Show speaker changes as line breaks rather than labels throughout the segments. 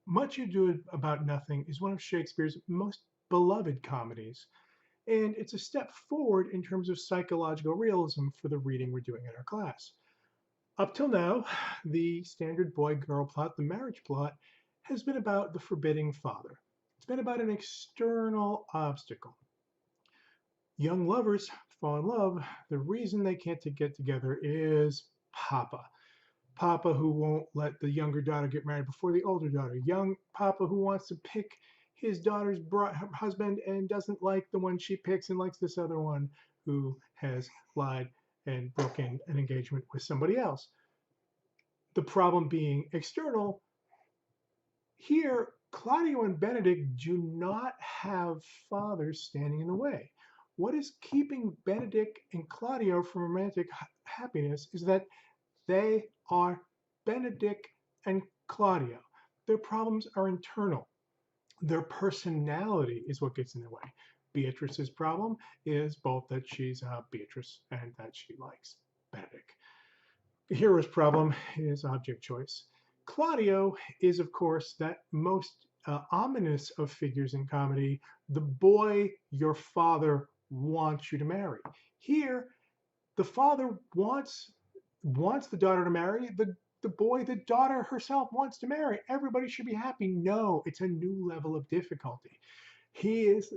Much Ado About Nothing is one of Shakespeare's most beloved comedies, and it's a step forward in terms of psychological realism for the reading we're doing in our class. Up till now, the standard boy girl plot, the marriage plot, has been about the forbidding father. It's been about an external obstacle. Young lovers fall in love. The reason they can't get together is Papa. Papa who won't let the younger daughter get married before the older daughter. Young Papa who wants to pick his daughter's husband and doesn't like the one she picks and likes this other one who has lied and broken an engagement with somebody else. The problem being external. Here, Claudio and Benedict do not have fathers standing in the way. What is keeping Benedict and Claudio from romantic happiness is that they are Benedict and Claudio. Their problems are internal. Their personality is what gets in the way. Beatrice's problem is both that she's Beatrice and that she likes Benedict. The hero's problem is object choice. Claudio is, of course, that most ominous of figures in comedy, the boy your father wants you to marry. Here, the father wants the daughter to marry. The boy, the daughter herself wants to marry. Everybody should be happy. No, it's a new level of difficulty.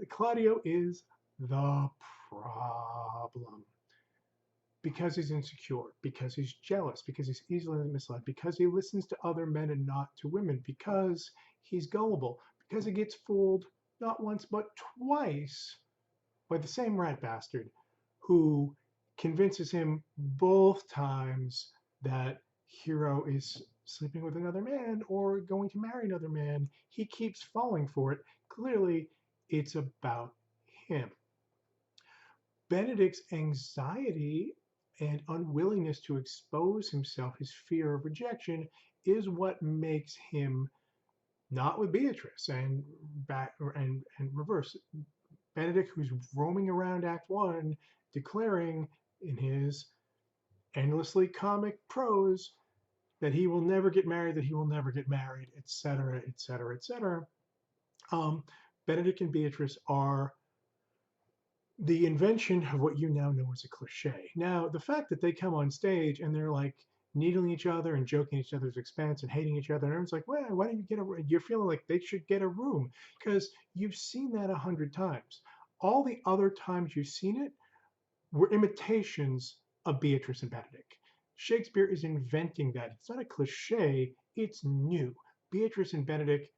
Claudio is the problem because he's insecure, because he's jealous, because he's easily misled, because he listens to other men and not to women, because he's gullible, because he gets fooled not once but twice by the same rat bastard who convinces him both times that Hero is sleeping with another man or going to marry another man. He keeps falling for it. Clearly, it's about him. Benedict's anxiety and unwillingness to expose himself, his fear of rejection, is what makes him not with Beatrice and back and reverse. Benedict, who's roaming around Act One, declaring in his endlessly comic prose that he will never get married, that he will never get married, etc., etc., etc. Benedict and Beatrice are the invention of what you now know as a cliche. Now, the fact that they come on stage and they're like needling each other and joking at each other's expense and hating each other, and everyone's like, well, why don't you get a room? You're feeling like they should get a room because you've seen that 100 times. All the other times you've seen it were imitations of Beatrice and Benedict. Shakespeare is inventing that. It's not a cliche, it's new. Beatrice and Benedict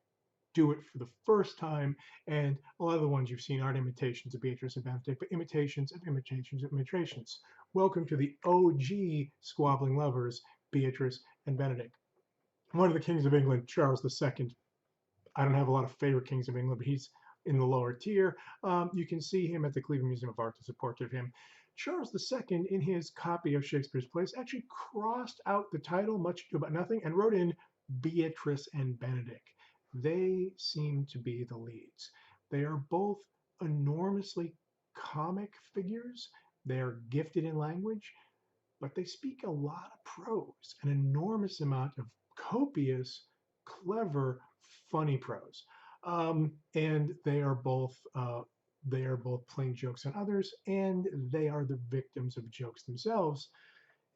do it for the first time, and a lot of the ones you've seen aren't imitations of Beatrice and Benedict, but imitations of imitations of imitations. Welcome to the OG squabbling lovers, Beatrice and Benedict. One of the kings of England, Charles II. I don't have a lot of favorite kings of England, but he's in the lower tier. You can see him at the Cleveland Museum of Art. There's a portrait of him. Charles II, in his copy of Shakespeare's plays, actually crossed out the title, Much Ado About Nothing, and wrote in Beatrice and Benedict. They seem to be the leads. They are both enormously comic figures. They are gifted in language, but they speak a lot of prose, an enormous amount of copious, clever, funny prose. And they are both playing jokes on others, and they are the victims of jokes themselves.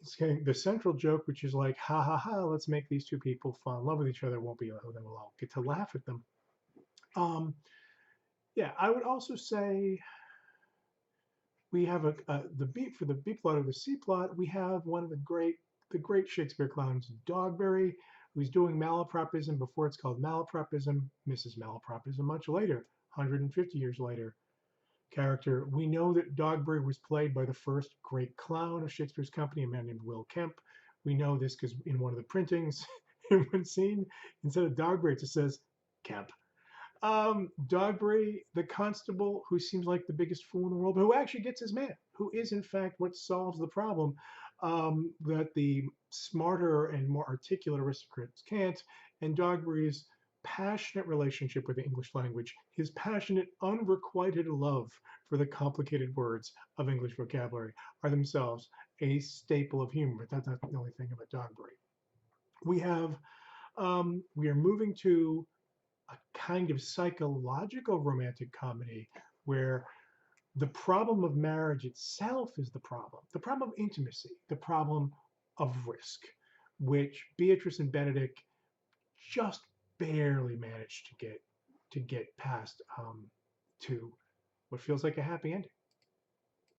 It's kind of the central joke, which is like, ha ha ha, let's make these two people fall in love with each other. Won't be, then we'll all get to laugh at them. Um, yeah, I would also say we have the beat for the B plot or the C plot. We have one of the great Shakespeare clowns, Dogberry, who's doing malapropism before it's called malapropism, Mrs. Malapropism much later, 150 years later. Character. We know that Dogberry was played by the first great clown of Shakespeare's company, a man named Will Kemp. We know this because in one of the printings, in one scene, instead of Dogberry, it just says Kemp. Dogberry, the constable, who seems like the biggest fool in the world, but who actually gets his man, who is in fact what solves the problem that the smarter and more articulate aristocrats can't. And Dogberry's passionate relationship with the English language, his passionate, unrequited love for the complicated words of English vocabulary, are themselves a staple of humor. But that's not the only thing about Dogberry. We are moving to a kind of psychological romantic comedy where the problem of marriage itself is the problem of intimacy, the problem of risk, which Beatrice and Benedict just barely managed to get past to what feels like a happy ending.